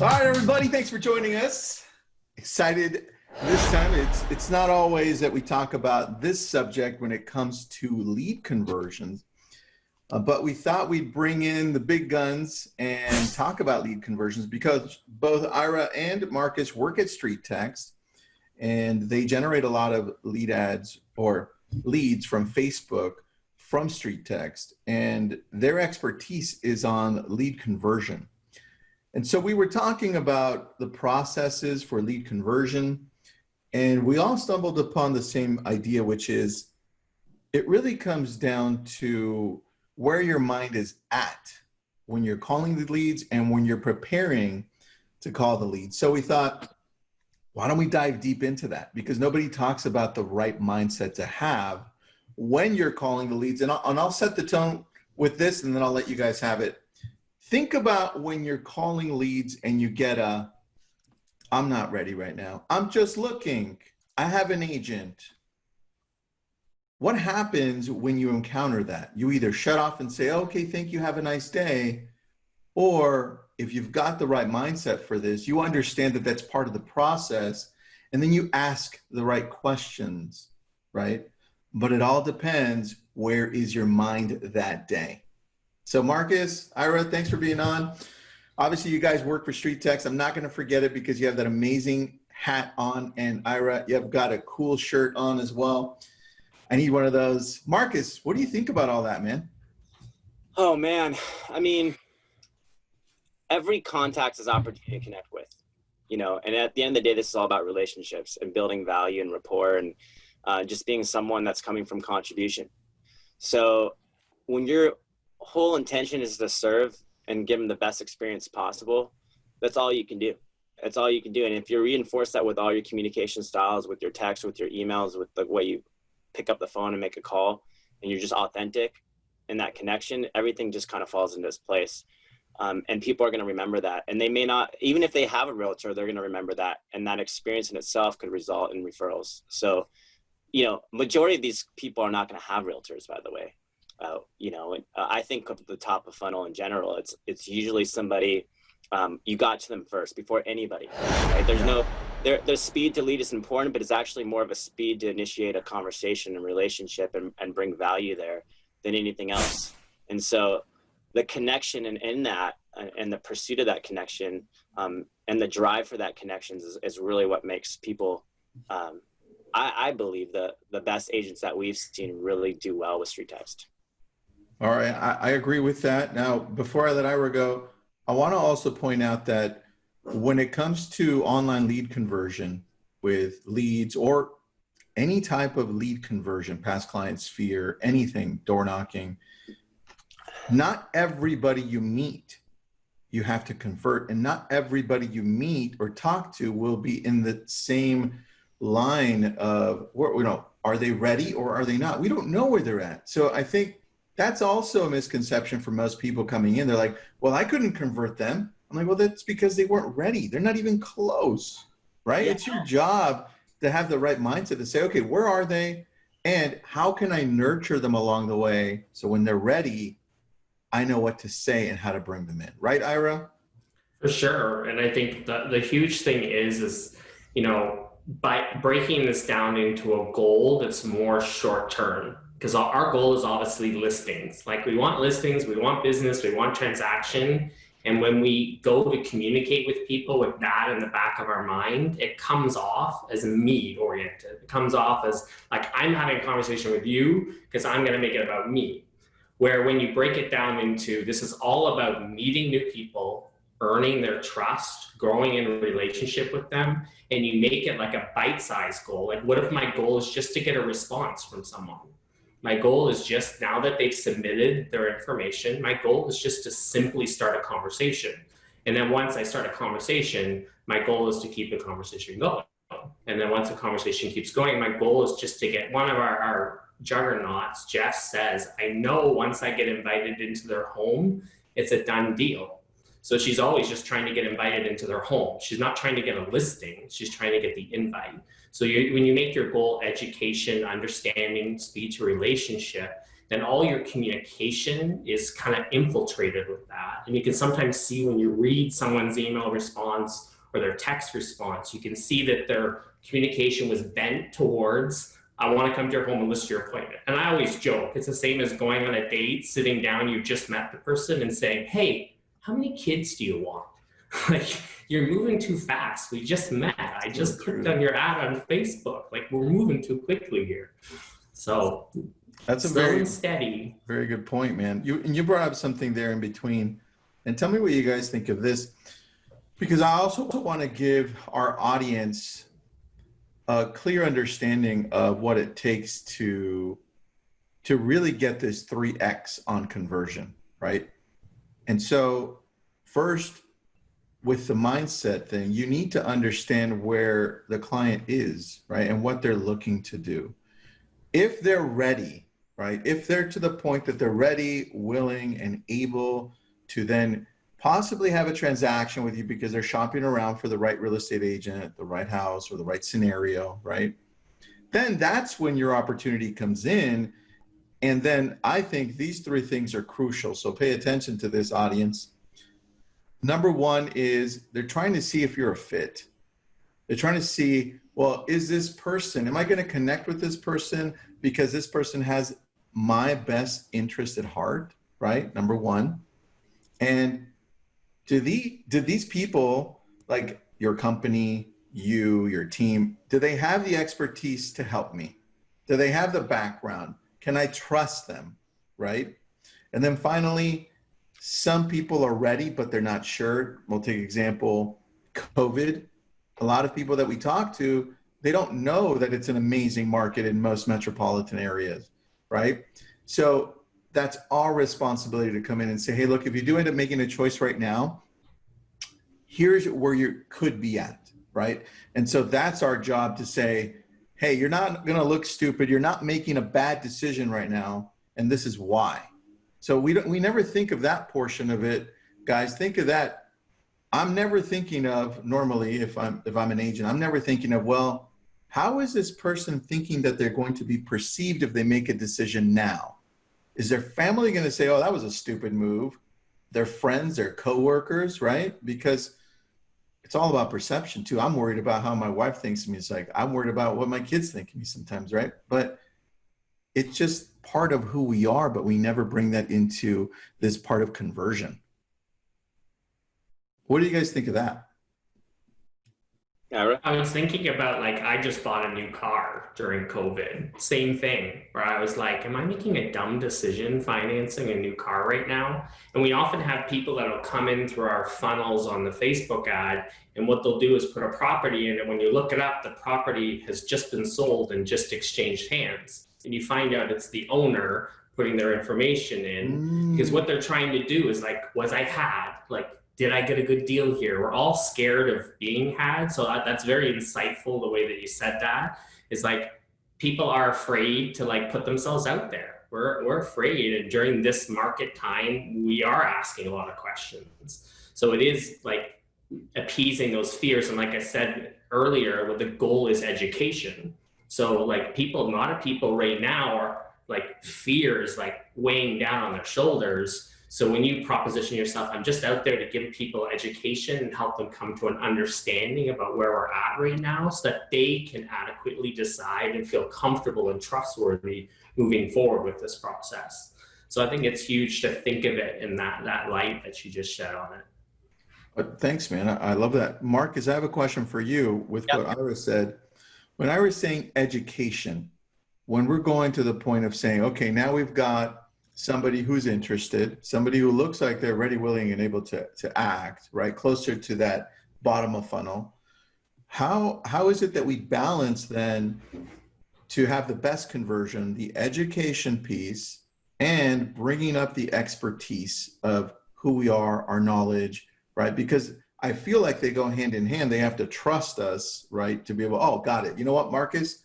All right, everybody, thanks for joining us. Excited this time. It's not always that we talk about this subject when it comes to lead conversions, but we thought we'd bring in the big guns and talk about lead conversions because both Ira and Markus work at StreetText, and they generate a lot of lead ads or leads from Facebook from StreetText, and their expertise is on lead conversion. And so we were talking about the processes for lead conversion, and we all stumbled upon the same idea, which is it really comes down to where your mind is at when you're calling the leads and when you're preparing to call the leads. So we thought, why don't we dive deep into that? Because nobody talks about the right mindset to have when you're calling the leads. And I'll set the tone with this, and then I'll let you guys have it. Think about when you're calling leads and you get I'm not ready right now. I'm just looking. I have an agent. What happens when you encounter that? You either shut off and say, okay, thank you, have a nice day. Or if you've got the right mindset for this, you understand that that's part of the process. And then you ask the right questions, right? But it all depends, where is your mind that day? So Markus, Ira, thanks for being on. Obviously, you guys work for StreetText. I'm not going to forget it because you have that amazing hat on, and Ira, you've got a cool shirt on as well. I need one of those. Markus, what do you think about all that, man? Oh, man. I mean, every contact is opportunity to connect with, and at the end of the day, this is all about relationships and building value and rapport and just being someone that's coming from contribution. So when your whole intention is to serve and give them the best experience possible, that's all you can do. That's all you can do. And if you reinforce that with all your communication styles, with your text, with your emails, with the way you pick up the phone and make a call, and you're just authentic in that connection, everything just kind of falls into its place. And people are going to remember that. And they may not, even if they have a realtor, they're going to remember that. And that experience in itself could result in referrals. So, majority of these people are not going to have realtors, by the way. I think of the top of funnel in general, it's usually somebody, you got to them first before anybody, right? There's speed to lead is important, but it's actually more of a speed to initiate a conversation and relationship and bring value there than anything else. And so the connection in that and the pursuit of that connection and the drive for that connection is really what makes people, I believe the best agents that we've seen really do well with StreetText. All right, I agree with that. Now, before I let Ira go, I want to also point out that when it comes to online lead conversion with leads or any type of lead conversion, past client sphere, anything, door knocking, not everybody you meet you have to convert, and not everybody you meet or talk to will be in the same line of, are they ready or are they not? We don't know where they're at. So I think that's also a misconception for most people coming in. They're like, well, I couldn't convert them. I'm like, well, that's because they weren't ready. They're not even close, right? Yeah. It's your job to have the right mindset to say, okay, where are they? And how can I nurture them along the way? So when they're ready, I know what to say and how to bring them in. Right, Ira? For sure. And I think the huge thing is, by breaking this down into a goal that's more short-term, because our goal is obviously listings. Like, we want listings, we want business, we want transaction. And when we go to communicate with people with that in the back of our mind, it comes off as me oriented. It comes off as like, I'm having a conversation with you because I'm going to make it about me. Where when you break it down into, this is all about meeting new people, earning their trust, growing in a relationship with them, and you make it like a bite-sized goal. Like, what if my goal is just to get a response from someone? My goal is just, now that they've submitted their information, my goal is just to simply start a conversation. And then once I start a conversation, my goal is to keep the conversation going. And then once the conversation keeps going, my goal is just to get one of our juggernauts, Jeff says, I know once I get invited into their home, it's a done deal. So she's always just trying to get invited into their home. She's not trying to get a listing. She's trying to get the invite. So when you make your goal education, understanding, speed to relationship, then all your communication is kind of infiltrated with that. And you can sometimes see when you read someone's email response or their text response, you can see that their communication was bent towards, I want to come to your home and list your appointment. And I always joke, it's the same as going on a date, sitting down, you just met the person and saying, hey, how many kids do you want? Like, you're moving too fast. We just met. I just clicked on your ad on Facebook. Like, we're moving too quickly here. So that's a slow very and steady. Very good point, man. You brought up something there in between, and tell me what you guys think of this, because I also want to give our audience a clear understanding of what it takes to really get this 3x on conversion, right? And so first, with the mindset thing, you need to understand where the client is, right? And what they're looking to do. If they're ready, right? If they're to the point that they're ready, willing, and able to then possibly have a transaction with you because they're shopping around for the right real estate agent, the right house, or the right scenario, right? Then that's when your opportunity comes in. And then I think these three things are crucial. So pay attention to this, audience. Number one is they're trying to see if you're a fit. They're trying to see, well, is this person, am I going to connect with this person because this person has my best interest at heart, right? Number one. And did these people, like your company, you, your team, do they have the expertise to help me? Do they have the background? Can I trust them, right? And then finally, some people are ready, but they're not sure. We'll take example, COVID. A lot of people that we talk to, they don't know that it's an amazing market in most metropolitan areas, right? So that's our responsibility to come in and say, hey, look, if you do end up making a choice right now, here's where you could be at, right? And so that's our job to say, hey, you're not going to look stupid. You're not making a bad decision right now, and this is why. So we never think of that portion of it, guys. Think of that. I'm never thinking of, normally, if I'm an agent, I'm never thinking of, well, how is this person thinking that they're going to be perceived if they make a decision now? Is their family going to say, oh, that was a stupid move? Their friends, their coworkers, right? Because it's all about perception too. I'm worried about how my wife thinks of me. It's like, I'm worried about what my kids think of me sometimes, right? But it's just part of who we are, but we never bring that into this part of conversion. What do you guys think of that? I was thinking about, like, I just bought a new car during COVID. Same thing, where I was like, am I making a dumb decision financing a new car right now? And we often have people that'll come in through our funnels on the Facebook ad, and what they'll do is put a property in, and when you look it up, the property has just been sold and just exchanged hands. And you find out it's the owner putting their information in, because what they're trying to do is, like, did I get a good deal here? We're all scared of being had. So that's very insightful, the way that you said that. Is like, people are afraid to, like, put themselves out there. We're afraid, and during this market time, we are asking a lot of questions. So it is like appeasing those fears. And like I said earlier, what the goal is education. So, like, a lot of people right now are, like, fears, like, weighing down on their shoulders. So when you proposition yourself, I'm just out there to give people education and help them come to an understanding about where we're at right now, so that they can adequately decide and feel comfortable and trustworthy moving forward with this process. So I think it's huge to think of it in that light that you just shed on it. Thanks, man. I love that. Markus, I have a question for you with what Ira said. When I was saying education, when we're going to the point of saying, okay, now we've got somebody who's interested, somebody who looks like they're ready, willing, and able to act, right? Closer to that bottom of funnel. How is it that we balance then to have the best conversion, the education piece, and bringing up the expertise of who we are, our knowledge, right? Because I feel like they go hand in hand. They have to trust us, right? To be able, oh, got it. You know what, Markus?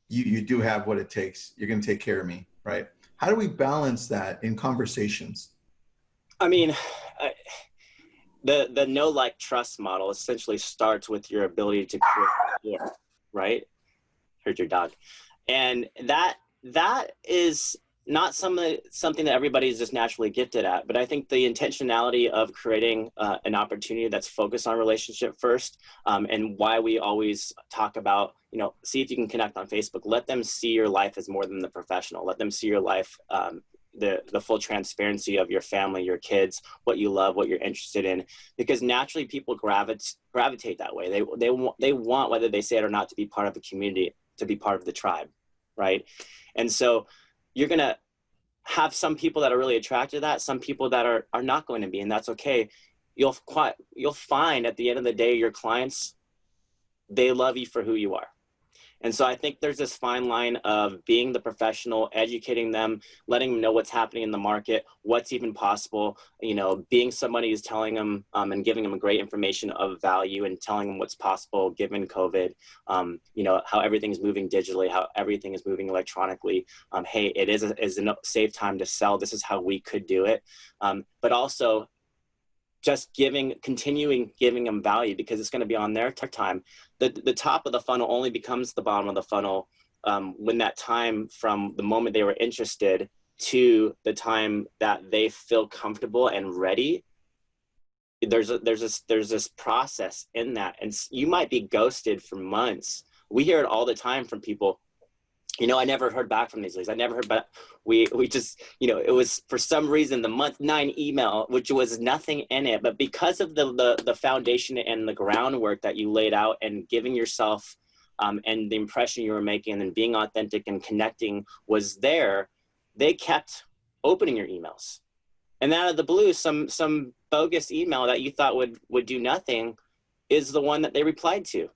You do have what it takes. You're going to take care of me, right? How do we balance that in conversations? I mean, the know, like, trust model essentially starts with your ability to create rapport, right? Heard your dog. And that is something that everybody is just naturally gifted at, but I think the intentionality of creating an opportunity that's focused on relationship first, and why we always talk about, see if you can connect on Facebook. Let them see your life as more than the professional. Let them see your life, the full transparency of your family, your kids, what you love, what you're interested in, because naturally people gravitate that way. They want, whether they say it or not, to be part of a community, to be part of the tribe, right? And so you're going to have some people that are really attracted to that, some people that are not going to be, and that's okay. You'll find at the end of the day, your clients, they love you for who you are. And so I think there's this fine line of being the professional, educating them, letting them know what's happening in the market, what's even possible, being somebody who's telling them and giving them great information of value and telling them what's possible given COVID, how everything's moving digitally, how everything is moving electronically. Hey, it is a safe time to sell. This is how we could do it. But also just continuing giving them value, because it's going to be on their time. The top of the funnel only becomes the bottom of the funnel when that time from the moment they were interested to the time that they feel comfortable and ready. There's this process in that, and you might be ghosted for months. We hear it all the time from people. I never heard back from these leads. I never heard back. We just, it was for some reason the month 9 email, which was nothing in it, but because of the foundation and the groundwork that you laid out and giving yourself and the impression you were making and being authentic and connecting was there, they kept opening your emails. And out of the blue, some bogus email that you thought would do nothing is the one that they replied to.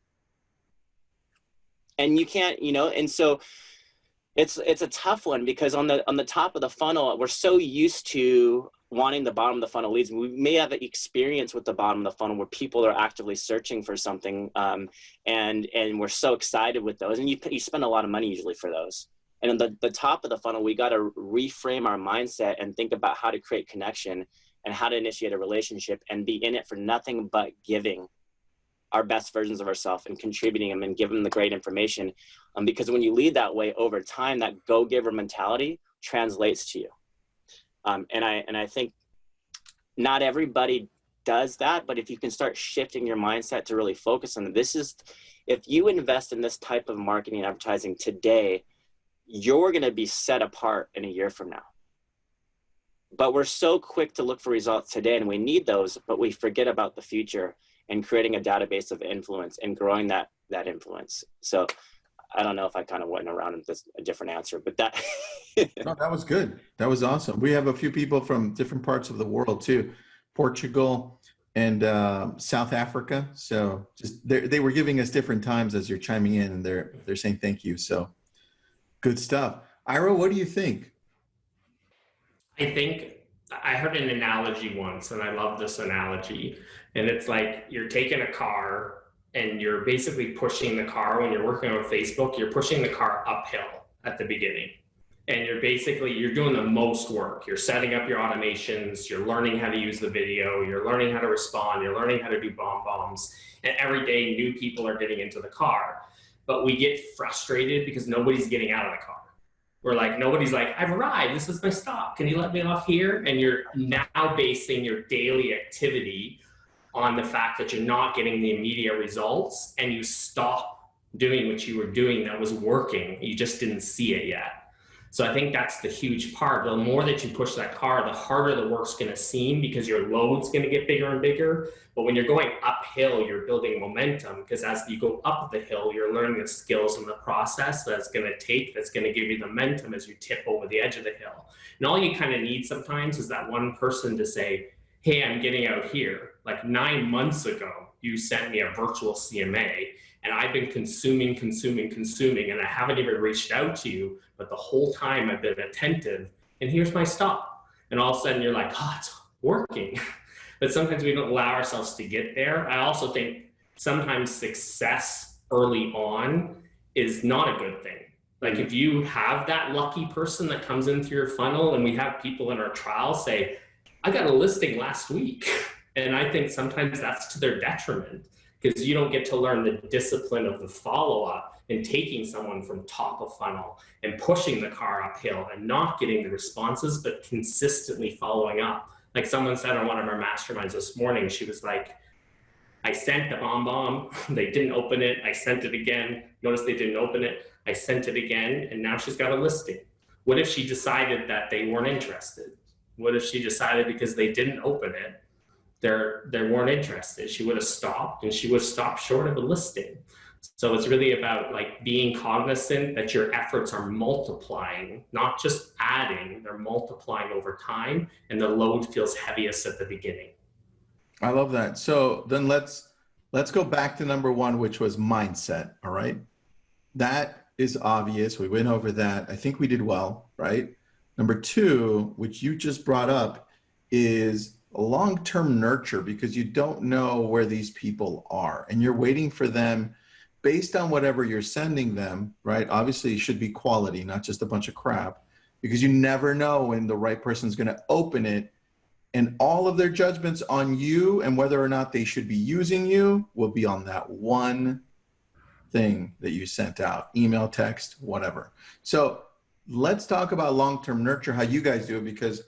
And you can't, and so it's a tough one, because on the top of the funnel, we're so used to wanting the bottom of the funnel leads. We may have an experience with the bottom of the funnel where people are actively searching for something, and we're so excited with those, and you spend a lot of money usually for those. And on the top of the funnel, we got to reframe our mindset and think about how to create connection and how to initiate a relationship and be in it for nothing but giving our best versions of ourselves and contributing them and giving them the great information. Because when you lead that way over time, that go-giver mentality translates to you. And I think not everybody does that, but if you can start shifting your mindset to really focus on it, if you invest in this type of marketing and advertising today, you're going to be set apart in a year from now. But we're so quick to look for results today, and we need those, but we forget about the future and creating a database of influence and growing that influence. So I don't know if I kind of went around with a different answer, but that. No, that was good. That was awesome. We have a few people from different parts of the world too, Portugal and South Africa. So just they were giving us different times as you're chiming in, and they're saying thank you. So good stuff. Ira, what do you think? I think I heard an analogy once, and I love this analogy. And it's like you're taking a car and you're basically pushing the car. When you're working on Facebook, you're pushing the car uphill at the beginning. And you're doing the most work. You're setting up your automations, you're learning how to use the video, you're learning how to respond, you're learning how to do bombs. And every day new people are getting into the car. But we get frustrated because nobody's getting out of the car. We're like, nobody's like, I've arrived, this is my stop, can you let me off here? And you're now basing your daily activity on the fact that you're not getting the immediate results, and you stop doing what you were doing that was working. You just didn't see it yet. So I think that's the huge part. The more that you push that car, the harder the work's going to seem, because your load's going to get bigger and bigger. But when you're going uphill, you're building momentum, because as you go up the hill, you're learning the skills and the process that's going to give you the momentum as you tip over the edge of the hill. And all you kind of need sometimes is that one person to say, hey, I'm getting out here. Like 9 months ago, you sent me a virtual CMA, and I've been consuming, and I haven't even reached out to you, but the whole time I've been attentive, and here's my stop. And all of a sudden you're like, oh, it's working. But sometimes we don't allow ourselves to get there. I also think sometimes success early on is not a good thing. Like if you have that lucky person that comes in through your funnel, and we have people in our trial say, I got a listing last week. And I think sometimes that's to their detriment, because you don't get to learn the discipline of the follow-up and taking someone from top of funnel and pushing the car uphill and not getting the responses, but consistently following up. Like someone said on one of our masterminds this morning, she was like, I sent the bomb, they didn't open it, I sent it again, notice they didn't open it, I sent it again, and now she's got a listing. What if she decided that they weren't interested? What if she decided because they didn't open it, they weren't interested? She would have stopped, and she would have stopped short of a listing. So it's really about like being cognizant that your efforts are multiplying, not just adding, they're multiplying over time, and the load feels heaviest at the beginning. I love that. So then let's go back to number one, which was mindset. All right. That is obvious. We went over that. I think we did well, right? Number two, which you just brought up, is a long-term nurture, because you don't know where these people are and you're waiting for them based on whatever you're sending them, right? Obviously it should be quality, not just a bunch of crap, because you never know when the right person's going to open it, and all of their judgments on you and whether or not they should be using you will be on that one thing that you sent out, email, text, whatever. So let's talk about long-term nurture, how you guys do it, because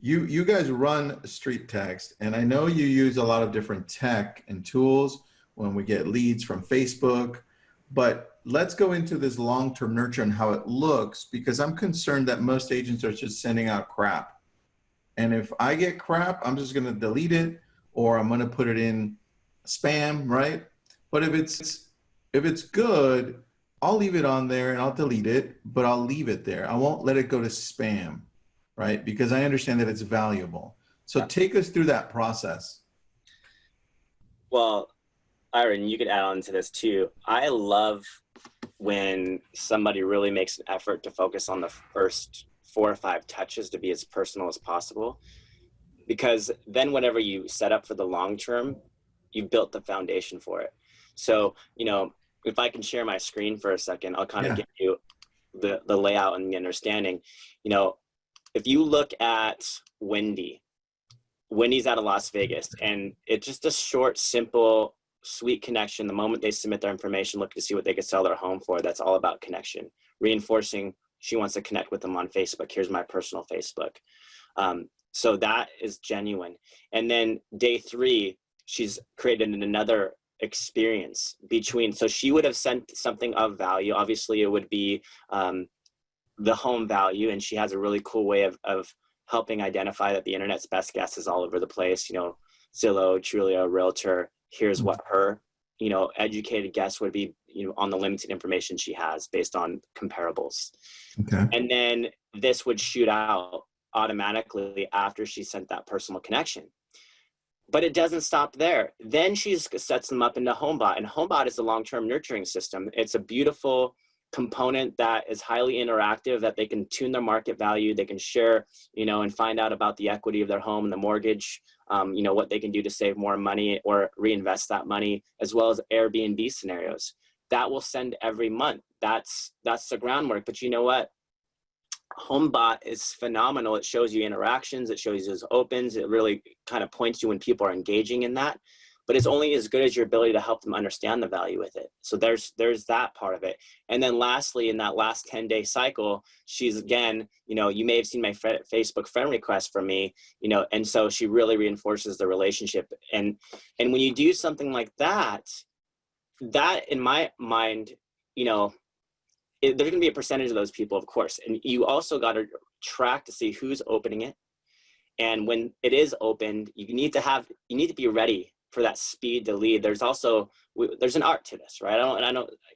you guys run StreetText, and I know you use a lot of different tech and tools when we get leads from Facebook, but let's go into this long-term nurture and how it looks, because I'm concerned that most agents are just sending out crap. And if I get crap, I'm just going to delete it, or I'm going to put it in spam, right? But if it's good, I'll leave it on there and I'll delete it, but I'll leave it there. I won't let it go to spam, right? Because I understand that it's valuable. So take us through that process. Well, Iron, you could add on to this too. I love when somebody really makes an effort to focus on the first 4 or 5 touches to be as personal as possible, because then whatever you set up for the long term, you've built the foundation for it. So, you know, if I can share my screen for a second, I'll kind of give you the layout and the understanding. You know, if you look at Wendy's out of Las Vegas, and it's just a short, simple, sweet connection. The moment they submit their information, look to see what they could sell their home for. That's all about connection, reinforcing she wants to connect with them on Facebook. Here's my personal Facebook. So that is genuine. And then day 3, she's created another experience between, so she would have sent something of value. Obviously it would be the home value. And she has a really cool way of helping identify that the internet's best guess is all over the place. You know, Zillow, Trulia, Realtor, here's what her, you know, educated guess would be, you know, on the limited information she has based on comparables. Okay. And then this would shoot out automatically after she sent that personal connection. But it doesn't stop there. Then she sets them up into HomeBot, and HomeBot is a long-term nurturing system. It's a beautiful component that is highly interactive, that they can tune their market value, they can share, you know, and find out about the equity of their home and the mortgage, you know, what they can do to save more money or reinvest that money, as well as Airbnb scenarios. That will send every month. That's the groundwork. But you know what? HomeBot is phenomenal. It shows you interactions. It shows you those opens. It really kind of points you when people are engaging in that. But it's only as good as your ability to help them understand the value with it. So there's that part of it. And then lastly, in that last 10-day cycle, she's again, you know, you may have seen my Facebook friend request from me, you know, and so she really reinforces the relationship. And when you do something like that, that in my mind, you know, there's going to be a percentage of those people, of course. And you also got to track to see who's opening it. And when it is opened, you need to be ready for that speed to lead. There's also, there's an art to this, right?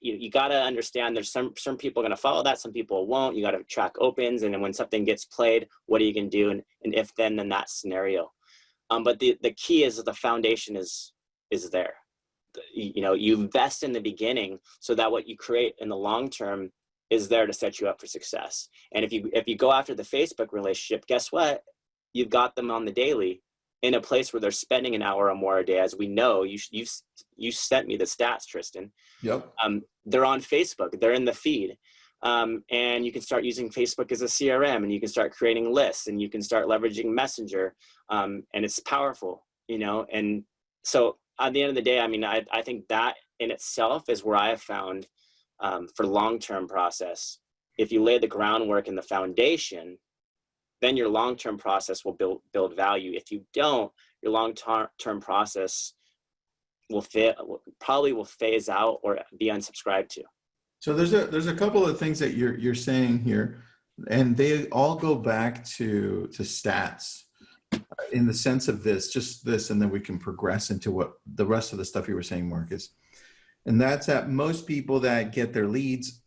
You got to understand there's some people are going to follow that, some people won't. You got to track opens. And then when something gets played, what are you going to do? And if then that scenario. But the key is that the foundation is there. You know, you invest in the beginning so that what you create in the long term is there to set you up for success. And if you go after the Facebook relationship, guess what? You've got them on the daily in a place where they're spending an hour or more a day. As we know, you sent me the stats, Tristan. Yep. They're on Facebook. They're in the feed. And you can start using Facebook as a CRM, and you can start creating lists, and you can start leveraging Messenger. And it's powerful, you know. And so at the end of the day, I mean, I think that in itself is where I have found for long-term process, if you lay the groundwork and the foundation, then your long-term process will build value. If you don't, your long-term process will probably phase out or be unsubscribed to. So there's a couple of things that you're saying here, and they all go back to stats in the sense of this, and then we can progress into what the rest of the stuff you were saying, Markus. And that's that most people that get their leads,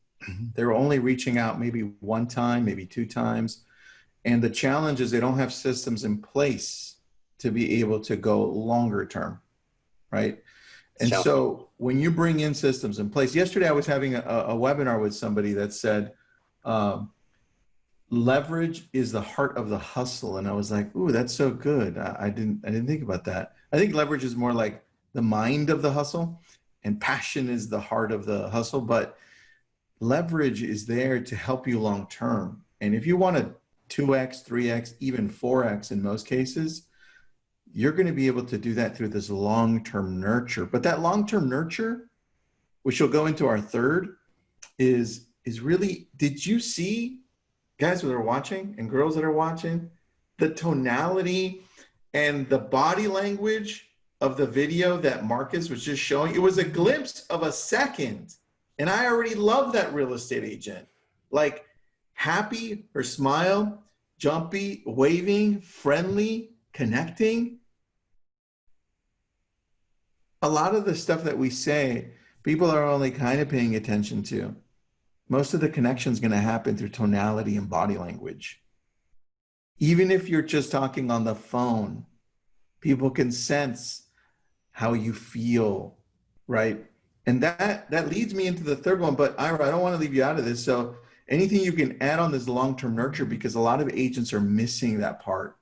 they're only reaching out maybe one time, maybe two times. And the challenge is they don't have systems in place to be able to go longer term, right? And so when you bring in systems in place, yesterday I was having a webinar with somebody that said, leverage is the heart of the hustle. And I was like, ooh, that's so good. I didn't think about that. I think leverage is more like the mind of the hustle, and passion is the heart of the hustle, but leverage is there to help you long term. And if you want to 2x, 3x, even 4x in most cases, you're going to be able to do that through this long-term nurture. But that long-term nurture, which will go into our third, is really, did you see, guys that are watching and girls that are watching, the tonality and the body language of the video that Markus was just showing? It was a glimpse of a second. And I already love that real estate agent. Like, happy, her smile, jumpy, waving, friendly, connecting. A lot of the stuff that we say, people are only kind of paying attention to. Most of the connection is going to happen through tonality and body language. Even if you're just talking on the phone, people can sense how you feel, right? And that leads me into the third one, but Ira, I don't want to leave you out of this. So anything you can add on this long-term nurture, because a lot of agents are missing that part.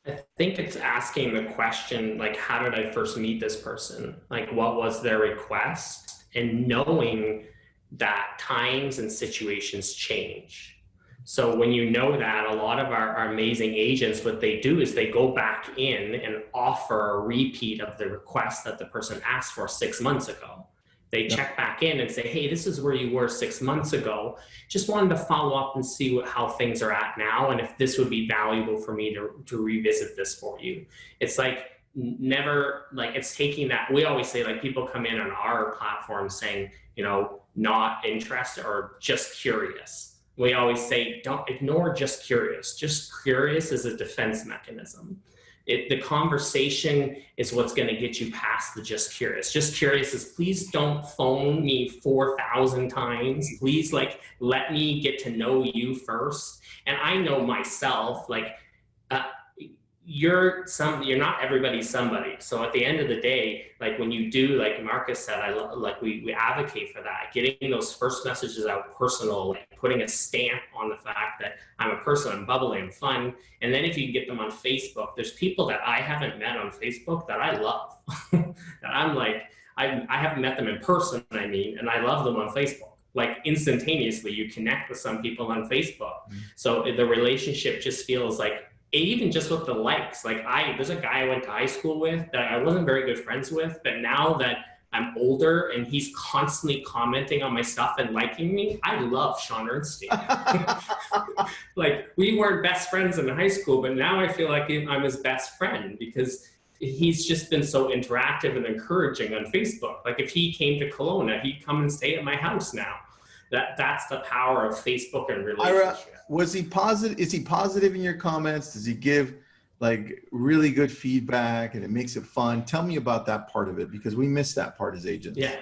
I think it's asking the question, like, how did I first meet this person? Like, what was their request? And knowing that times and situations change. So when you know that, a lot of our amazing agents, what they do is they go back in and offer a repeat of the request that the person asked for 6 months ago. They check back in and say, hey, this is where you were 6 months ago. Just wanted to follow up and see how things are at now, and if this would be valuable for me to revisit this for you. It's like, never, like, it's taking that, we always say, like, people come in on our platform saying, you know, not interested or just curious. We always say, don't ignore just curious. Just curious is a defense mechanism. The conversation is what's going to get you past the just curious. Just curious is, please don't phone me 4,000 times. Please, like, let me get to know you first. And I know myself, like, you're not everybody's somebody. So at the end of the day, like, when you do, like Markus said, we advocate for that, getting those first messages out personal, like putting a stamp on the fact that I'm a person, I'm bubbly, I'm fun. And then if you get them on Facebook, there's people that I haven't met on Facebook that I love, that I'm like, I haven't met them in person, I mean, and I love them on Facebook. Like, instantaneously, you connect with some people on Facebook. So the relationship just feels like, even just with the likes, like, there's a guy I went to high school with that I wasn't very good friends with, but now that I'm older and he's constantly commenting on my stuff and liking me, I love Sean Ernstein. Like, we weren't best friends in high school, but now I feel like I'm his best friend because he's just been so interactive and encouraging on Facebook. Like, if he came to Kelowna, he'd come and stay at my house now. That's the power of Facebook and relationship. Ira, was he positive? Is he positive in your comments? Does he give, like, really good feedback and it makes it fun? Tell me about that part of it, because we miss that part as agents. Yeah,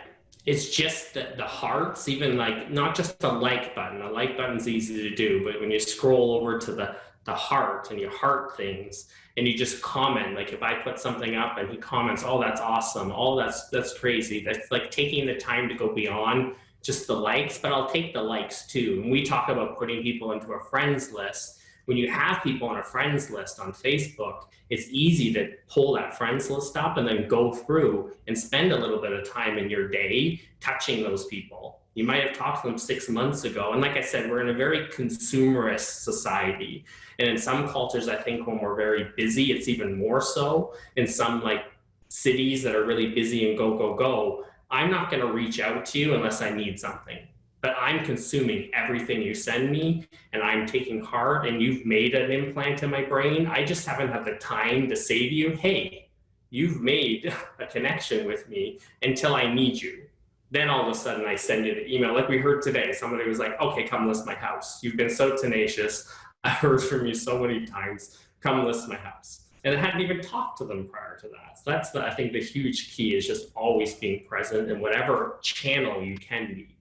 it's just the hearts, even, like, not just a like button. A like button's easy to do, but when you scroll over to the heart and you heart things and you just comment, like, if I put something up and he comments, oh, that's awesome, oh, that's crazy. That's like taking the time to go beyond just the likes, but I'll take the likes too. And we talk about putting people into a friends list. When you have people on a friends list on Facebook, it's easy to pull that friends list up and then go through and spend a little bit of time in your day touching those people. You might have talked to them 6 months ago. And like I said, we're in a very consumerist society. And in some cultures, I think when we're very busy, it's even more so. In some, like, cities that are really busy and go, go, go, I'm not going to reach out to you unless I need something. But I'm consuming everything you send me, and I'm taking heart, and you've made an implant in my brain. I just haven't had the time to say to you, hey, you've made a connection with me until I need you. Then all of a sudden I send you the email, like we heard today. Somebody was like, okay, come list my house. You've been so tenacious. I heard from you so many times. Come list my house. And I hadn't even talked to them prior to that. So that's I think the huge key is just always being present in whatever channel you can be.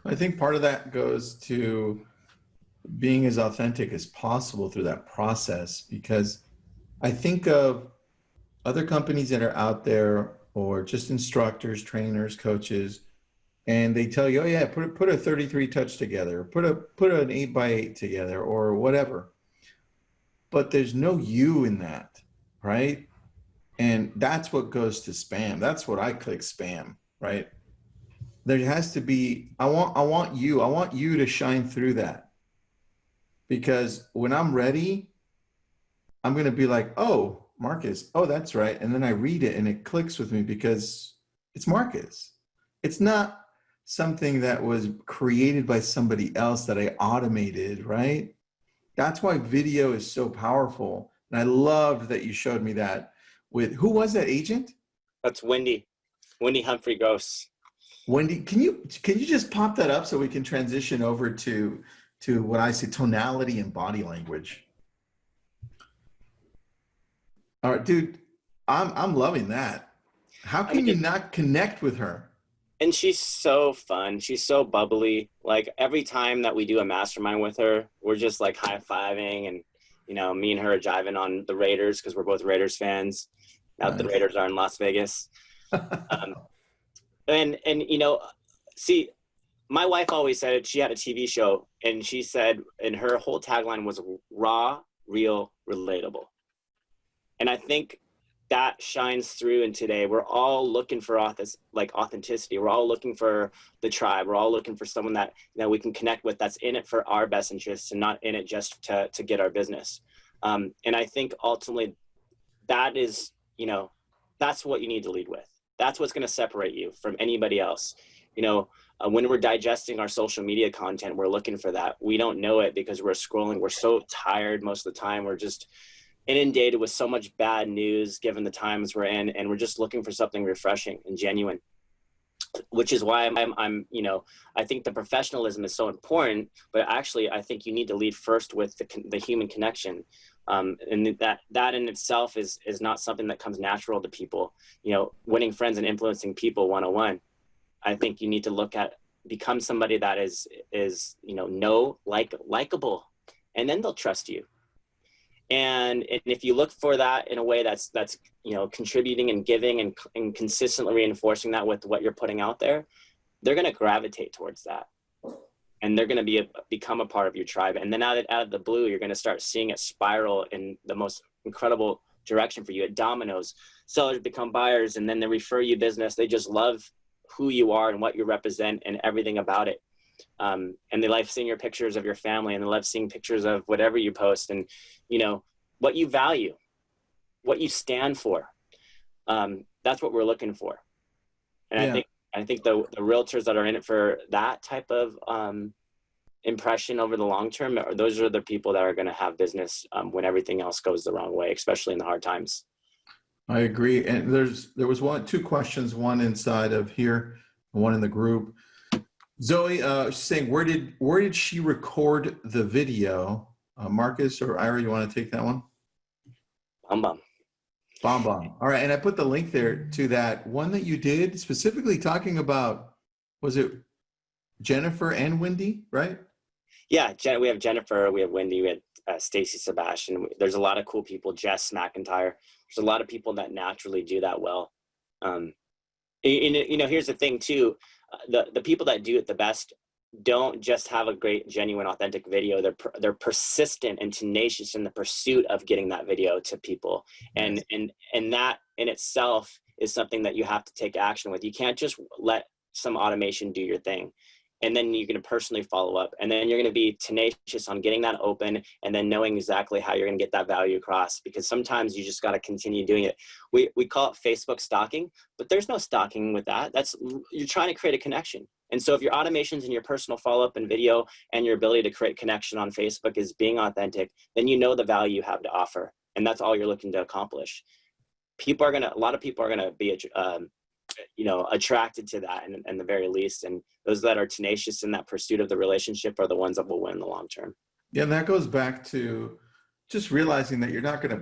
I think part of that goes to being as authentic as possible through that process, because I think of other companies that are out there, or just instructors, trainers, coaches, and they tell you, oh yeah, put a 33 touch together, put an 8x8 together, or whatever. But there's no you in that, right? And that's what goes to spam. That's what I click spam, right? There has to be, I want you to shine through that. Because when I'm ready, I'm going to be like, oh, Markus, oh, that's right. And then I read it and it clicks with me because it's Markus. It's not something that was created by somebody else that I automated, right? That's why video is so powerful. And I loved that you showed me that with, who was that agent? That's Wendy Humphrey Gross. Wendy, can you just pop that up so we can transition over to what I say, tonality and body language? All right, dude, I'm loving that. How can you not connect with her? And she's so fun. She's so bubbly. Like every time that we do a mastermind with her, we're just like high-fiving, and me and her are jiving on the Raiders because we're both Raiders fans. Now that the Raiders are in Las Vegas. And see, my wife always said, she had a TV show, and she said, and her whole tagline was raw, real, relatable. And I think that shines through in today. We're all looking for authenticity. We're all looking for the tribe. We're all looking for someone that we can connect with, that's in it for our best interests and not in it just to get our business. And I think ultimately that is, that's what you need to lead with. That's what's going to separate you from anybody else. When we're digesting our social media content, we're looking for that. We don't know it because we're scrolling. We're so tired most of the time. We're just inundated with so much bad news given the times we're in, and we're just looking for something refreshing and genuine, which is why I think the professionalism is so important, but actually I think you need to lead first with the human connection. And that in itself is not something that comes natural to people. Winning friends and influencing people 101. I think you need to become somebody that is likable, and then they'll trust you. And if you look for that in a way that's contributing and giving and consistently reinforcing that with what you're putting out there, they're going to gravitate towards that, and they're going to become a part of your tribe. And then out of the blue, you're going to start seeing it spiral in the most incredible direction for you. It dominoes. Sellers become buyers, and then they refer you business. They just love who you are and what you represent and everything about it. And they love seeing your pictures of your family, and they love seeing pictures of whatever you post, and what you value, what you stand for. That's what we're looking for. And yeah. I think the realtors that are in it for that type of impression over the long term, those are the people that are going to have business when everything else goes the wrong way, especially in the hard times. I agree. And there was two questions, one inside of here and one in the group. Zoe, she's saying, where did she record the video? Markus or Ira, you want to take that one? Bomb. All right, and I put the link there to that one that you did, specifically talking about, was it Jennifer and Wendy, right? Yeah, we have Jennifer, we have Wendy, we had Stacy Sebastian. There's a lot of cool people, Jess McIntyre. There's a lot of people that naturally do that well. Here's the thing too, the people that do it the best don't just have a great, genuine, authentic video. They're persistent and tenacious in the pursuit of getting that video to people. And that in itself is something that you have to take action with. You can't just let some automation do your thing. and then you're going to personally follow up, and then you're going to be tenacious on getting that open, and then knowing exactly how you're going to get that value across, because sometimes you just got to continue doing it. We call it Facebook stalking, but there's no stalking with that. You're trying to create a connection. And so if your automations and your personal follow-up and video and your ability to create connection on Facebook is being authentic, then you know the value you have to offer, and that's all you're looking to accomplish. A lot of people are going to be attracted to that in the very least. And those that are tenacious in that pursuit of the relationship are the ones that will win in the long term. Yeah, and that goes back to just realizing that you're not going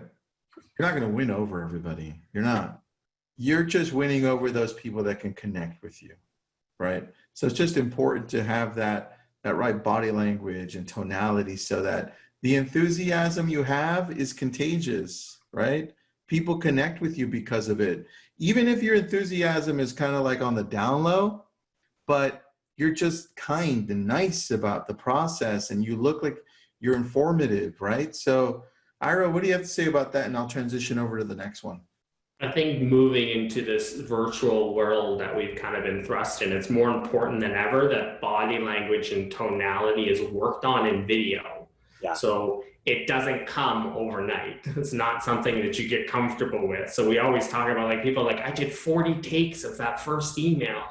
to win over everybody. You're not. You're just winning over those people that can connect with you, right? So it's just important to have that right body language and tonality so that the enthusiasm you have is contagious, right? People connect with you because of it. Even if your enthusiasm is kind of like on the down low, but you're just kind and nice about the process and you look like you're informative, right? So Ira, what do you have to say about that? And I'll transition over to the next one. I think moving into this virtual world that we've kind of been thrust in, it's more important than ever that body language and tonality is worked on in video. Yeah. So it doesn't come overnight. It's not something that you get comfortable with. So we always talk about like people like, I did 40 takes of that first email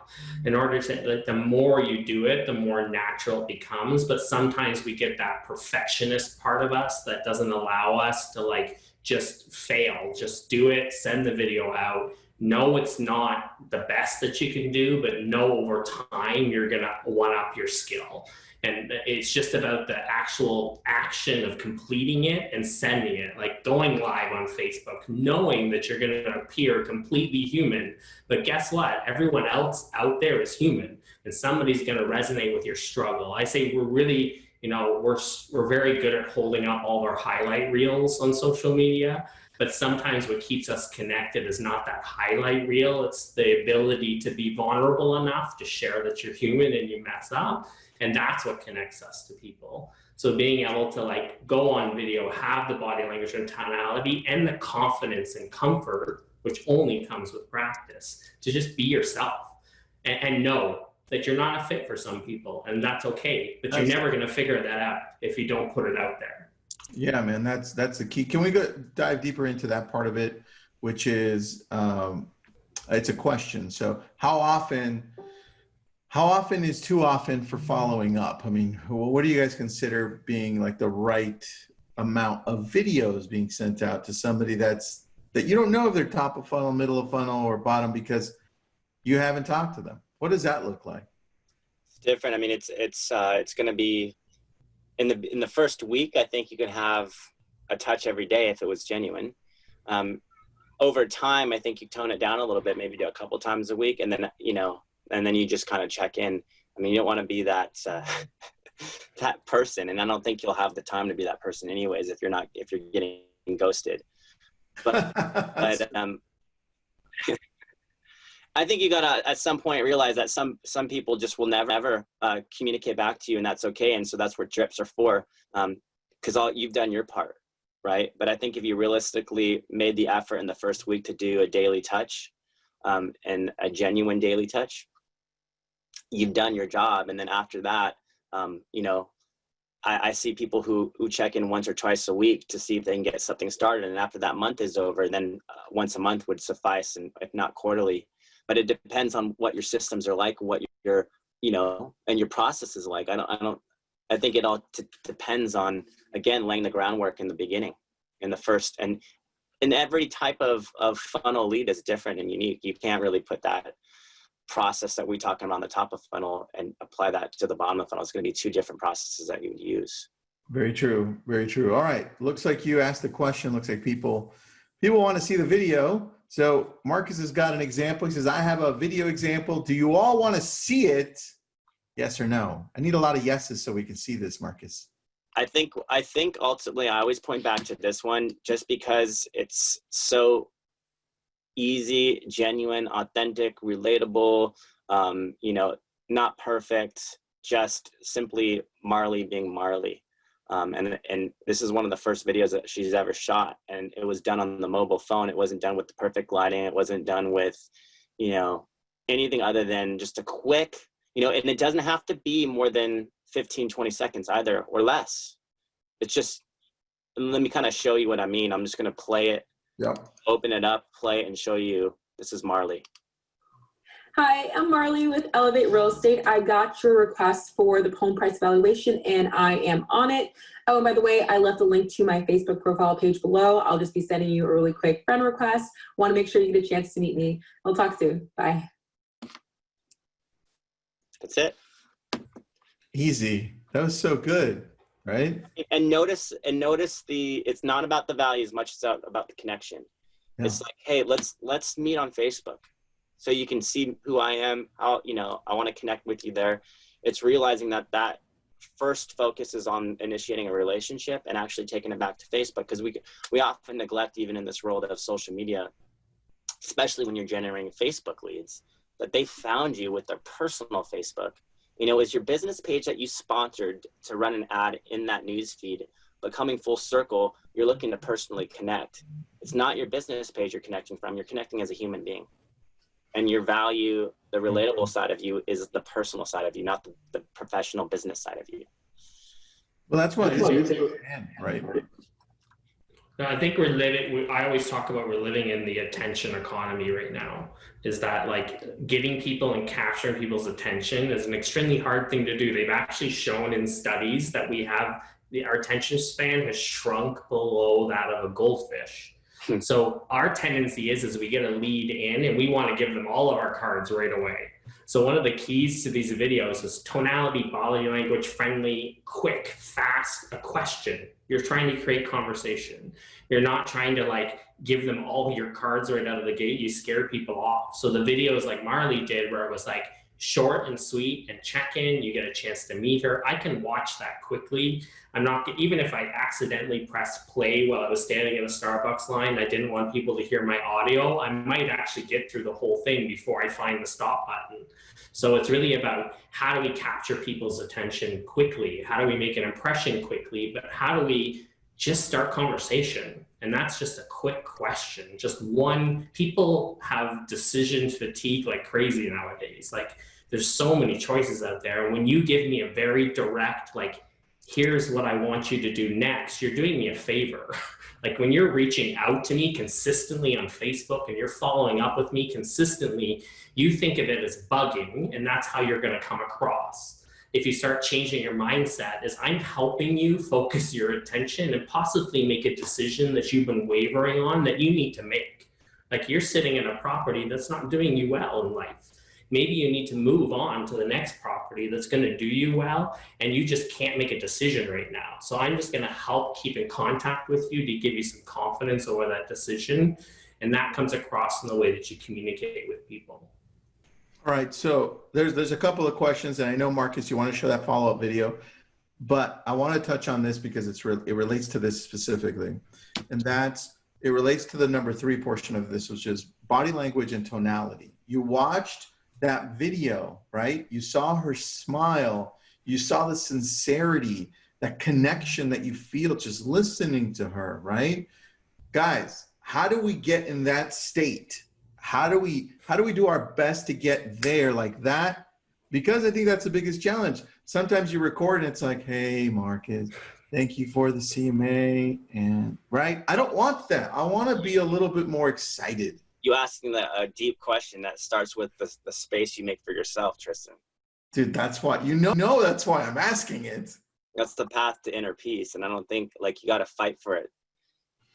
in order to, like, the more you do it, the more natural it becomes. But sometimes we get that perfectionist part of us that doesn't allow us to like just fail, just do it, send the video out. No, it's not the best that you can do, but know over time you're gonna one up your skill. And it's just about the actual action of completing it and sending it, like going live on Facebook, knowing that you're going to appear completely human. But guess what? Everyone else out there is human, and somebody's going to resonate with your struggle. I say we're really, we're very good at holding up all of our highlight reels on social media. But sometimes what keeps us connected is not that highlight reel. It's the ability to be vulnerable enough to share that you're human and you mess up. And that's what connects us to people. So being able to like go on video, have the body language and tonality and the confidence and comfort, which only comes with practice, to just be yourself and know that you're not a fit for some people, and that's okay, but you're never going to figure that out if you don't put it out there. Yeah, man, that's the key. Can we dive deeper into that part of it, which is, it's a question. So how often is too often for following up? I mean, what do you guys consider being like the right amount of videos being sent out to somebody that you don't know if they're top of funnel, middle of funnel, or bottom because you haven't talked to them? What does that look like? It's different. I mean, it's going to be in the first week. I think you could have a touch every day if it was genuine. Over time, I think you tone it down a little bit, maybe do a couple times a week, and then and then you just kind of check in. I mean, you don't want to be that that person, and I don't think you'll have the time to be that person anyways if you're getting ghosted. But I think you gotta at some point realize that some people just will never communicate back to you, and that's okay. And so that's what drips are for, because you've done your part, right? But I think if you realistically made the effort in the first week to do a daily touch, and a genuine daily touch, you've done your job. And then after that, I see people who check in once or twice a week to see if they can get something started. And after that month is over, then once a month would suffice, and if not quarterly. But it depends on what your systems are like, what your and your process is like. I think it all depends on, again, laying the groundwork in the beginning, in the first, and every type of funnel lead is different and unique. You can't really put that process that we're talking about on the top of funnel and apply that to the bottom of the funnel. It's going to be two different processes that you would use. Very true. Very true. All right. Looks like you asked the question. Looks like people want to see the video. So Markus has got an example. He says, I have a video example. Do you all want to see it? Yes or no? I need a lot of yeses so we can see this, Markus. I think ultimately I always point back to this one just because it's so easy, genuine, authentic, relatable, not perfect, just simply Marley being Marley. And this is one of the first videos that she's ever shot, and it was done on the mobile phone. It wasn't done with the perfect lighting. It wasn't done with, anything other than just a quick, you know, and it doesn't have to be more than 15, 20 seconds either, or less. It's just, let me kind of show you what I mean. I'm just going to play it, open it up, play it, and show you. This is Marley. Hi, I'm Marley with Elevate Real Estate. I got your request for the home price valuation and I am on it. Oh, and by the way, I left a link to my Facebook profile page below. I'll just be sending you a really quick friend request. Want to make sure you get a chance to meet me. I'll talk soon. Bye. That's it. Easy. That was so good, right? And notice it's not about the value as much as about the connection. Yeah. It's like, hey, let's meet on Facebook. So you can see who I am, how, you know, I want to connect with you there. It's realizing that first focus is on initiating a relationship and actually taking it back to Facebook, because we often neglect, even in this world of social media, especially when you're generating Facebook leads, that they found you with their personal Facebook. You know, is your business page that you sponsored to run an ad in that news feed, but coming full circle, you're looking to personally connect. It's not your business page you're connecting from, you're connecting as a human being. And your value, the relatable side of you, is the personal side of you, not the professional business side of you. Well, that's what it's right? No, I think I always talk about we're living in the attention economy right now. Is that like getting people and capturing people's attention is an extremely hard thing to do. They've actually shown in studies that our attention span has shrunk below that of a goldfish. So our tendency is we get a lead in and we want to give them all of our cards right away. So one of the keys to these videos is tonality, body language, friendly, quick, fast, a question. You're trying to create conversation. You're not trying to like give them all your cards right out of the gate. You scare people off. So the videos like Marley did, where it was like short and sweet and check in, you get a chance to meet her. I can watch that quickly. I'm not, even if I accidentally pressed play while I was standing in a Starbucks line, I didn't want people to hear my audio, I might actually get through the whole thing before I find the stop button. So it's really about how do we capture people's attention quickly? How do we make an impression quickly? But how do we just start conversation? And that's just a quick question. Just one, people have decision fatigue like crazy nowadays. Like there's so many choices out there. And when you give me a very direct, like, here's what I want you to do next, you're doing me a favor. Like when you're reaching out to me consistently on Facebook and you're following up with me consistently, you think of it as bugging, and that's how you're going to come across. If you start changing your mindset, is I'm helping you focus your attention and possibly make a decision that you've been wavering on that you need to make. Like you're sitting in a property that's not doing you well in life. Maybe you need to move on to the next property that's going to do you well, and you just can't make a decision right now. So I'm just going to help keep in contact with you to give you some confidence over that decision. And that comes across in the way that you communicate with people. All right, so there's a couple of questions, and I know, Markus, you want to show that follow-up video, but I want to touch on this because it relates to this specifically, and it relates to the number 3 portion of this, which is body language and tonality. You watched that video, right? You saw her smile, you saw the sincerity, that connection that you feel just listening to her, right? Guys, how do we get in that state? How do we do our best to get there like that? Because I think that's the biggest challenge. Sometimes you record and it's like, hey, Markus, thank you for the CMA, and right? I don't want that. I want to be a little bit more excited. You asking a deep question that starts with the space you make for yourself, Tristan. Dude, that's why, that's why I'm asking it. That's the path to inner peace. And I don't think, like, you got to fight for it.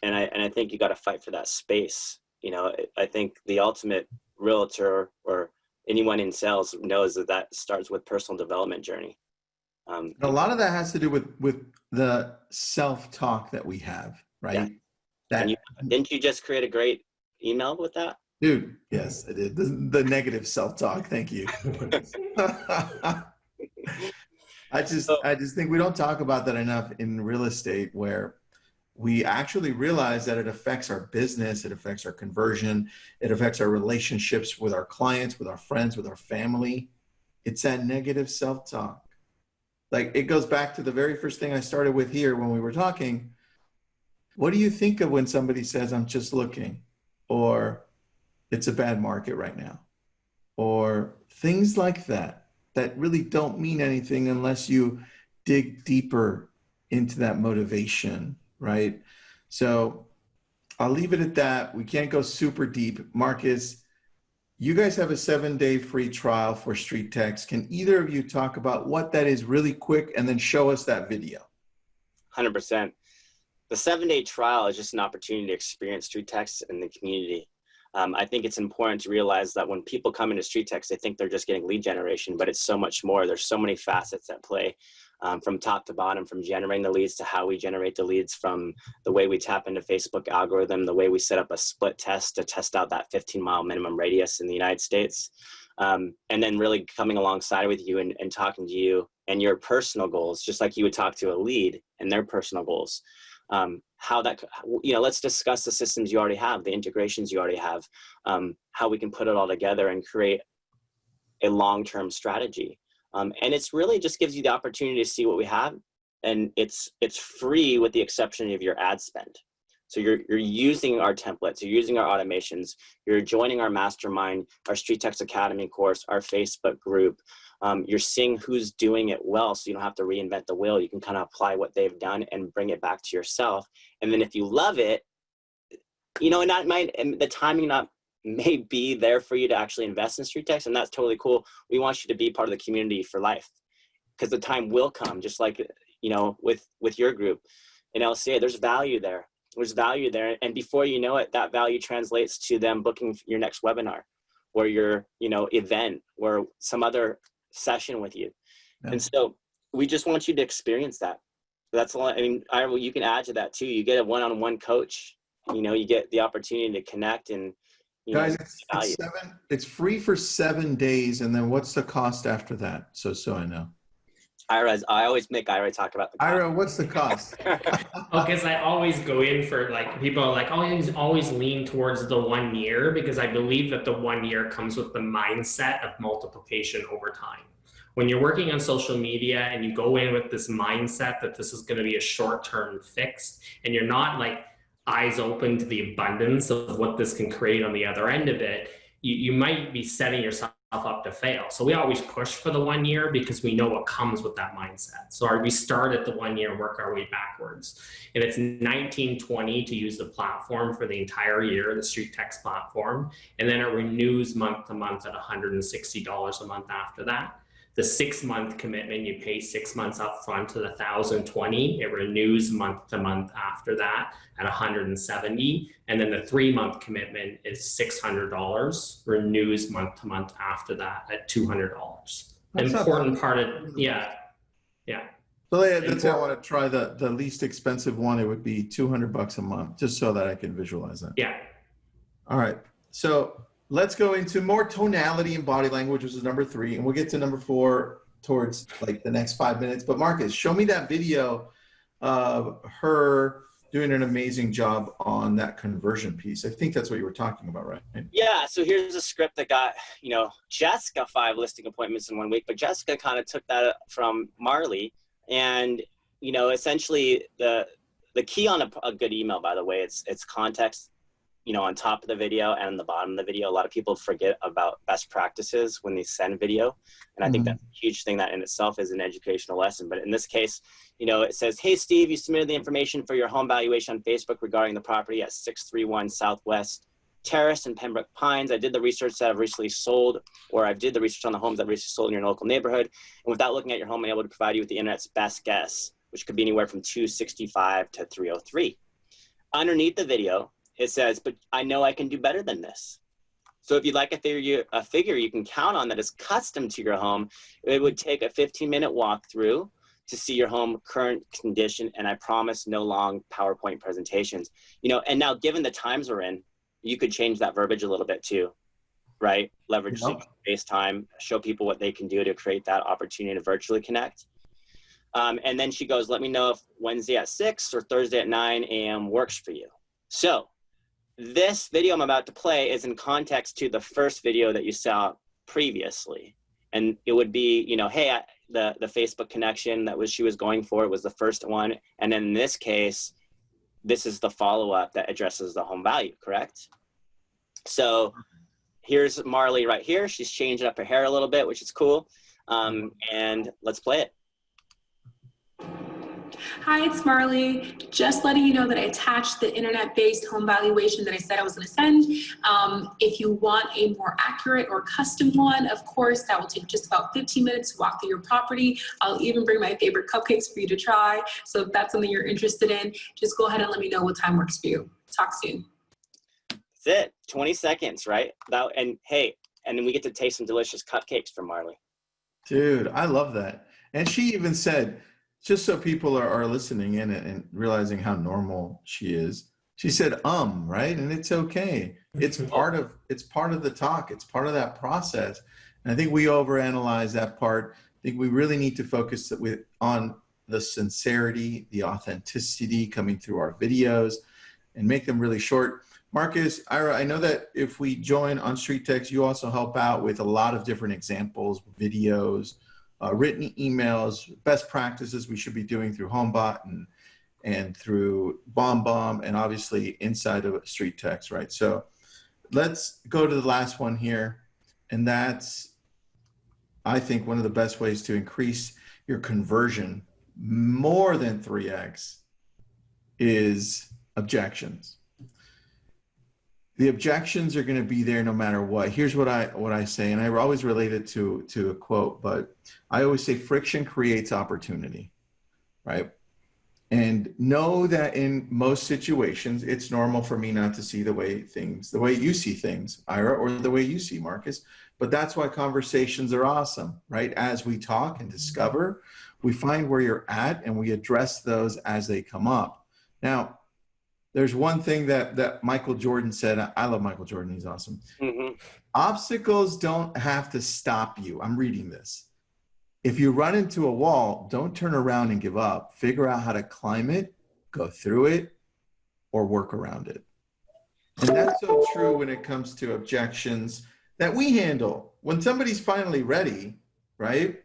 And I think you got to fight for that space. You know, I think the ultimate realtor or anyone in sales knows that starts with personal development journey. A lot of that has to do with the self-talk that we have, right? Yeah. Didn't you just create a great email with that? Dude, yes, I did. The negative self-talk. Thank you. I just think we don't talk about that enough in real estate, where we actually realize that it affects our business, it affects our conversion, it affects our relationships with our clients, with our friends, with our family. It's that negative self-talk. Like, it goes back to the very first thing I started with here when we were talking. What do you think of when somebody says, I'm just looking, or it's a bad market right now, or things like that? that really don't mean anything unless you dig deeper into that motivation, right? So I'll leave it at that. We can't go super deep. Markus, you guys have a 7-day free trial for StreetText. Can either of you talk about what that is really quick and then show us that video? 100%. The 7-day trial is just an opportunity to experience StreetText in the community. I think it's important to realize that when people come into StreetText, they think they're just getting lead generation, but it's so much more. There's so many facets at play, from top to bottom, from generating the leads to how we generate the leads, from the way we tap into Facebook algorithm, the way we set up a split test to test out that 15-mile minimum radius in the United States, and then really coming alongside with you and talking to you and your personal goals, just like you would talk to a lead and their personal goals. How that, let's discuss the systems you already have, the integrations you already have, how we can put it all together and create a long-term strategy. And it's really just gives you the opportunity to see what we have. And it's free with the exception of your ad spend. So you're using our templates, you're using our automations, you're joining our mastermind, our StreetText Academy course, our Facebook group. You're seeing who's doing it well, so you don't have to reinvent the wheel. You can kind of apply what they've done and bring it back to yourself. And then if you love it, and the timing may be there for you to actually invest in StreetText, and that's totally cool. We want you to be part of the community for life, because the time will come, just like, with your group in LCA, there's value there. There's value there. And before you know it, that value translates to them booking your next webinar or your, event or some other session with you. Yeah. And so we just want you to experience that. That's all. You can add to that too. You get a one-on-one coach, you get the opportunity to connect and, guys, it's free for 7 days. And then what's the cost after that? So I know. I always make Ira talk about the cost. Ira, what's the cost? Because I always go in for people are like, always lean towards the 1 year, because I believe that the 1 year comes with the mindset of multiplication over time. When you're working on social media and you go in with this mindset that this is going to be a short-term fix, and you're not eyes open to the abundance of what this can create on the other end of it, you might be setting yourself up to fail. So we always push for the 1 year because we know what comes with that mindset. So we start at the 1 year and work our way backwards. And it's $19.20 to use the platform for the entire year, the StreetText platform. And then it renews month to month at $160 a month after that. The 6-month commitment, you pay 6 months up front to the $1,020. It renews month to month after that at $170. And then the 3-month commitment is $600, renews month to month after that at $200. Important part of, yeah. So that's how I want to try the least expensive one. It would be $200 a month, just so that I can visualize that. Yeah. All right. So let's go into more tonality and body language, which is number 3, and we'll get to number 4 towards the next 5 minutes. But Markus, show me that video of her doing an amazing job on that conversion piece. I think that's what you were talking about, right? Yeah. So here's a script that got, Jessica 5 listing appointments in 1 week, but Jessica kind of took that from Marley. And, essentially the key on a good email, by the way, it's context, on top of the video and on the bottom of the video. A lot of people forget about best practices when they send video. And I think that's a huge thing that in itself is an educational lesson. But in this case, it says, "Hey, Steve, you submitted the information for your home valuation on Facebook regarding the property at 631 Southwest Terrace in Pembroke Pines. I did the research that I've recently sold, or I did the research on the homes that recently sold in your local neighborhood. And without looking at your home, I'm able to provide you with the internet's best guess, which could be anywhere from 265 to 303. Underneath the video, it says, "But I know I can do better than this." So if you'd like a figure you can count on that is custom to your home, it would take a 15-minute walkthrough to see your home current condition. And I promise no long PowerPoint presentations. And now given the times we're in, you could change that verbiage a little bit too, right? Leverage FaceTime, show people what they can do to create that opportunity to virtually connect. And then she goes, "Let me know if Wednesday at 6 or Thursday at 9 a.m. works for you." So this video I'm about to play is in context to the first video that you saw previously. And it would be, hey, the Facebook connection that she was going for, it was the first one. And then in this case, this is the follow-up that addresses the home value, correct? So here's Marley right here. She's changing up her hair a little bit, which is cool. and let's play it. Hi, it's Marley. Just letting you know that I attached the internet-based home valuation that I said I was going to send. If you want a more accurate or custom one, of course, that will take just about 15 minutes to walk through your property. I'll even bring my favorite cupcakes for you to try. So if that's something you're interested in, just go ahead and let me know what time works for you. Talk soon. That's it. 20 seconds, right? And hey, and then we get to taste some delicious cupcakes from Marley. Dude, I love that. And she even said, just so people are listening in and realizing how normal she is, she said, right? And it's okay. It's part of the talk. It's part of that process. And I think we overanalyze that part. I think we really need to focus on the sincerity, the authenticity coming through our videos and make them really short. Markus, Ira, I know that if we join on StreetText, you also help out with a lot of different examples, videos, written emails, best practices we should be doing through HomeBot and through BombBomb, and obviously inside of StreetText, right? So let's go to the last one here. And that's, I think, one of the best ways to increase your conversion more than 3x is objections. The objections are going to be there no matter what. Here's what I say, and I always relate it to a quote, but I always say friction creates opportunity, right? And know that in most situations, it's normal for me not to see the way you see things, Ira, or the way you see Markus. But that's why conversations are awesome, right? As we talk and discover, we find where you're at and we address those as they come up. Now, there's one thing that Michael Jordan said. I love Michael Jordan. He's awesome. Mm-hmm. Obstacles don't have to stop you. I'm reading this. If you run into a wall, don't turn around and give up. Figure out how to climb it, go through it, or work around it. And that's so true when it comes to objections that we handle. When somebody's finally ready, right?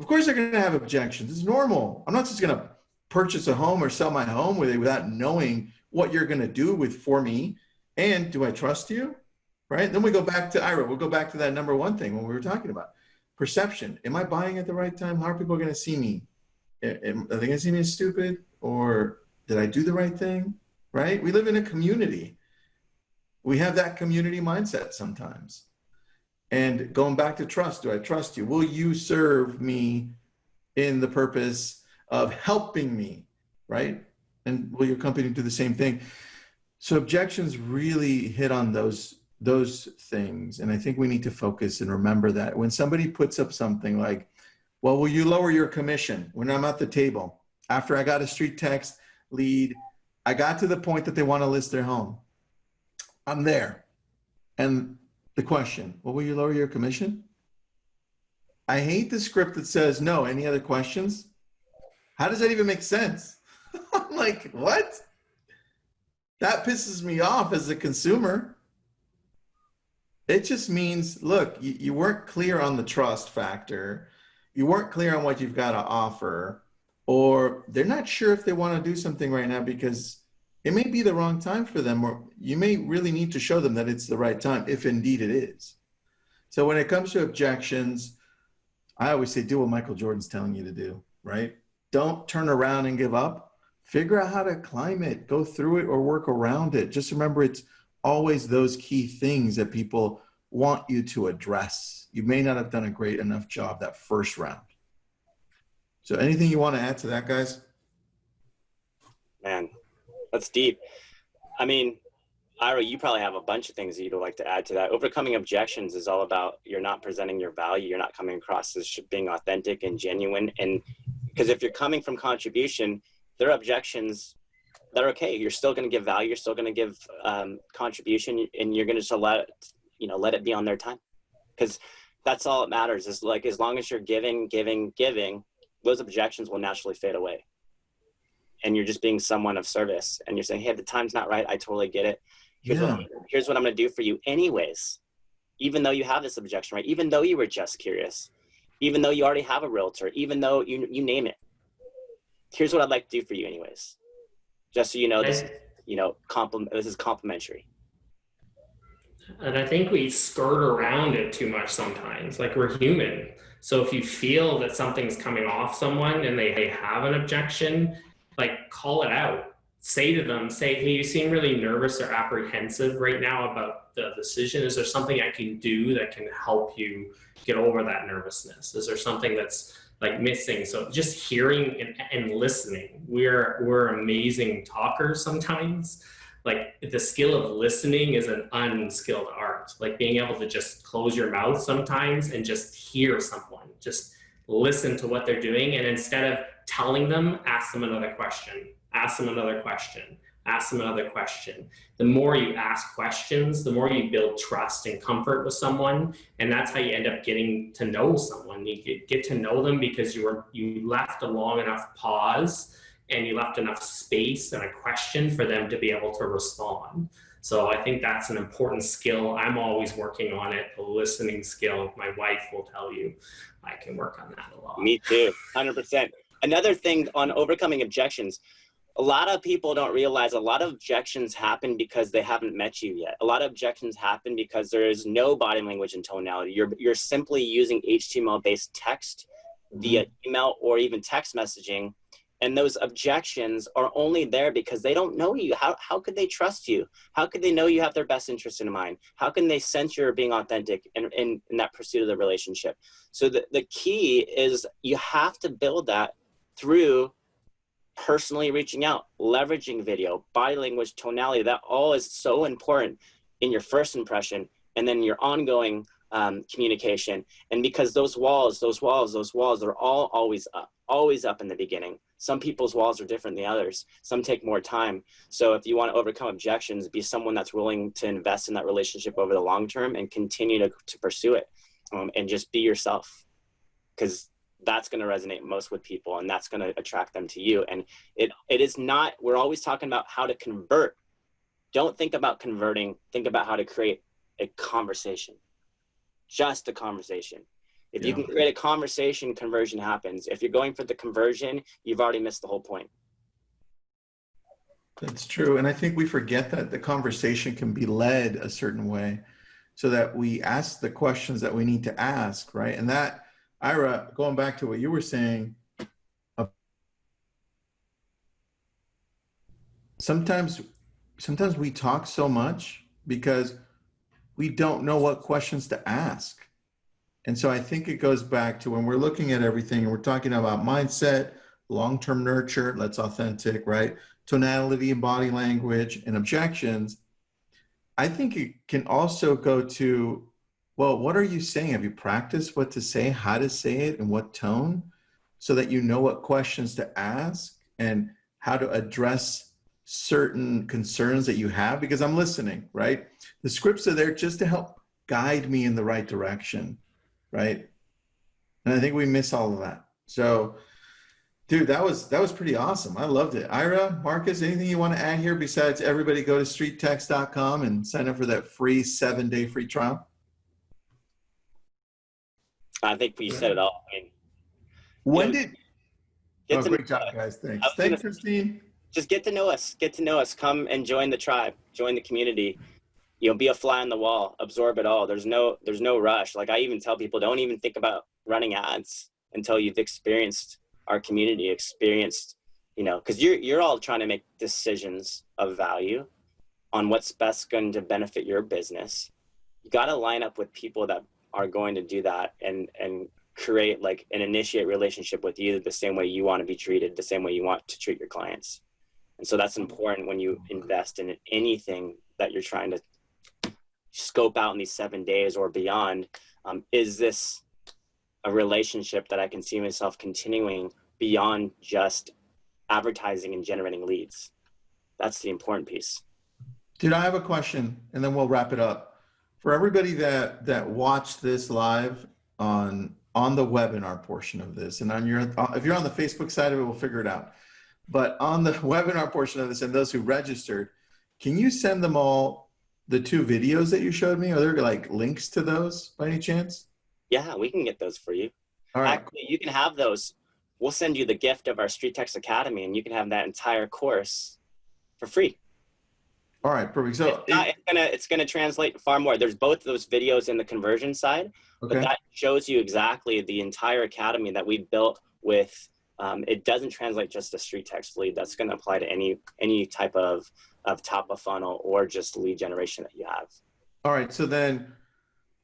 Of course they're going to have objections. It's normal. I'm not just going to purchase a home or sell my home without knowing what you're going to do for me, and do I trust you, right? Then we go back to Ira. We'll go back to that number one thing when we were talking about perception. Am I buying at the right time? How are people going to see me? Are they going to see me as stupid, or did I do the right thing, right? We live in a community. We have that community mindset sometimes. And going back to trust, do I trust you? Will you serve me in the purpose of helping me, right? And will your company do the same thing? So objections really hit on those things. And I think we need to focus and remember that when somebody puts up something like, well, will you lower your commission when I'm at the table? After I got a StreetText lead, I got to the point that they want to list their home. I'm there. And the question, well, will you lower your commission? I hate the script that says, no, any other questions? How does that even make sense? I'm like, what? That pisses me off as a consumer. It just means, look, you weren't clear on the trust factor. You weren't clear on what you've got to offer, or they're not sure if they want to do something right now because it may be the wrong time for them, or you may really need to show them that it's the right time, if indeed it is. So when it comes to objections, I always say, do what Michael Jordan's telling you to do, right? Don't turn around and give up. Figure out how to climb it, go through it, or work around it. Just remember, it's always those key things that people want you to address. You may not have done a great enough job that first round. So anything you want to add to that, guys? Man, that's deep. I mean, Ira, you probably have a bunch of things that you'd like to add to that. Overcoming objections is all about you're not presenting your value. You're not coming across as being authentic and genuine. And because if you're coming from contribution, there are objections that are okay. You're still going to give value. You're still going to give contribution, and you're going to just let it be on their time, because that's all that matters. Is like, as long as you're giving, those objections will naturally fade away, and you're just being someone of service. And you're saying, hey, the time's not right. I totally get it. Here's what I'm going to do for you, anyways. Even though you have this objection, right? Even though you were just curious, even though you already have a realtor, even though you name it. Here's what I'd like to do for you anyways. Just so you know, this is complimentary. And I think we skirt around it too much sometimes. Like, we're human. So if you feel that something's coming off someone and they have an objection, like, call it out. Say to them, hey, you seem really nervous or apprehensive right now about the decision. Is there something I can do that can help you get over that nervousness? Is there something that's like missing? So just hearing and listening. We're amazing talkers sometimes. Like, the skill of listening is an unskilled art. Like, being able to just close your mouth sometimes and just hear someone, just listen to what they're doing. And instead of telling them, ask them another question, ask them another question, ask them another question. The more you ask questions, the more you build trust and comfort with someone. And that's how you end up getting to know someone. You get to know them because you left a long enough pause and you left enough space and a question for them to be able to respond. So I think that's an important skill. I'm always working on it, the listening skill. My wife will tell you I can work on that a lot. Me too, 100%. Another thing on overcoming objections, a lot of people don't realize a lot of objections happen because they haven't met you yet. A lot of objections happen because there is no body language and tonality. You're simply using HTML-based text via email or even text messaging. And those objections are only there because they don't know you. How could they trust you? How could they know you have their best interest in mind? How can they sense you're being authentic in that pursuit of the relationship? So the key is you have to build that through personally reaching out, leveraging video, body language, tonality. That all is so important in your first impression and then your ongoing communication. And because those walls are all always up in the beginning. Some people's walls are different than others. Some take more time. So if you want to overcome objections, be someone that's willing to invest in that relationship over the long term and continue to pursue it, and just be yourself, because that's going to resonate most with people and that's going to attract them to you. And it is not, we're always talking about how to convert. Don't think about converting. Think about how to create a conversation, just a conversation. If you can create a conversation, conversion happens. If you're going for the conversion, you've already missed the whole point. That's true. And I think we forget that the conversation can be led a certain way so that we ask the questions that we need to ask, right? And that, Ira, going back to what you were saying, sometimes we talk so much because we don't know what questions to ask. And so I think it goes back to when we're looking at everything and we're talking about mindset, long-term nurture, that's authentic, right? Tonality and body language and objections. I think it can also go to, well, what are you saying? Have you practiced what to say, how to say it, and what tone, so that you know what questions to ask and how to address certain concerns that you have? Because I'm listening, right? The scripts are there just to help guide me in the right direction, right? And I think we miss all of that. So, dude, that was pretty awesome. I loved it. Ira, Markus, anything you want to add here besides everybody go to streettext.com and sign up for that free 7-day free trial? I think you said it all. I mean, great job, guys. Thanks. Thanks, Christine. Just get to know us. Get to know us. Come and join the tribe. Join the community. Be a fly on the wall. Absorb it all. There's no rush. Like, I even tell people, don't even think about running ads until you've experienced our community, because you're all trying to make decisions of value on what's best going to benefit your business. You got to line up with people that are going to do that and create and initiate relationship with you the same way you want to be treated, the same way you want to treat your clients. And so that's important when you invest in anything that you're trying to scope out in these 7 days or beyond. Is this a relationship that I can see myself continuing beyond just advertising and generating leads? That's the important piece. Dude, I have a question and then we'll wrap it up. For everybody that watched this live on the webinar portion of this, and if you're on the Facebook side of it, we'll figure it out. But on the webinar portion of this and those who registered, can you send them all the 2 videos that you showed me? Are there links to those by any chance? Yeah, we can get those for you. All right. Actually, you can have those. We'll send you the gift of our StreetText Academy, and you can have that entire course for free. All right, perfect. So It's gonna translate far more. There's both those videos in the conversion side, okay. but that shows you exactly the entire academy that we built with. It doesn't translate just a StreetText lead. That's going to apply to any type of top of funnel or just lead generation that you have. All right, so then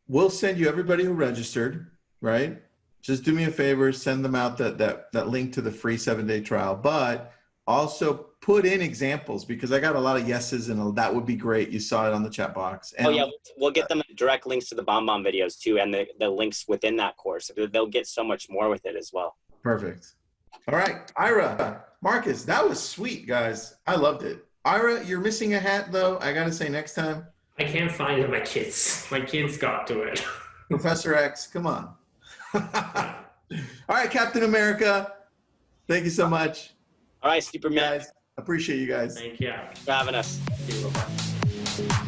we'll send you everybody who registered, right? Just do me a favor, send them out that link to the free 7-day trial, but also put in examples, because I got a lot of yeses and that would be great. You saw it on the chat box. And, oh yeah, we'll get them direct links to the BombBomb videos too, and the links within that course. They'll get so much more with it as well. Perfect. All right, Ira, Markus, that was sweet, guys. I loved it. Ira, you're missing a hat though. I gotta say, next time. I can't find it. My kids got to it. Professor X, come on. All right, Captain America, thank you so much. All right, Superman. Guys, appreciate you guys. Thank you For having us. Thank you.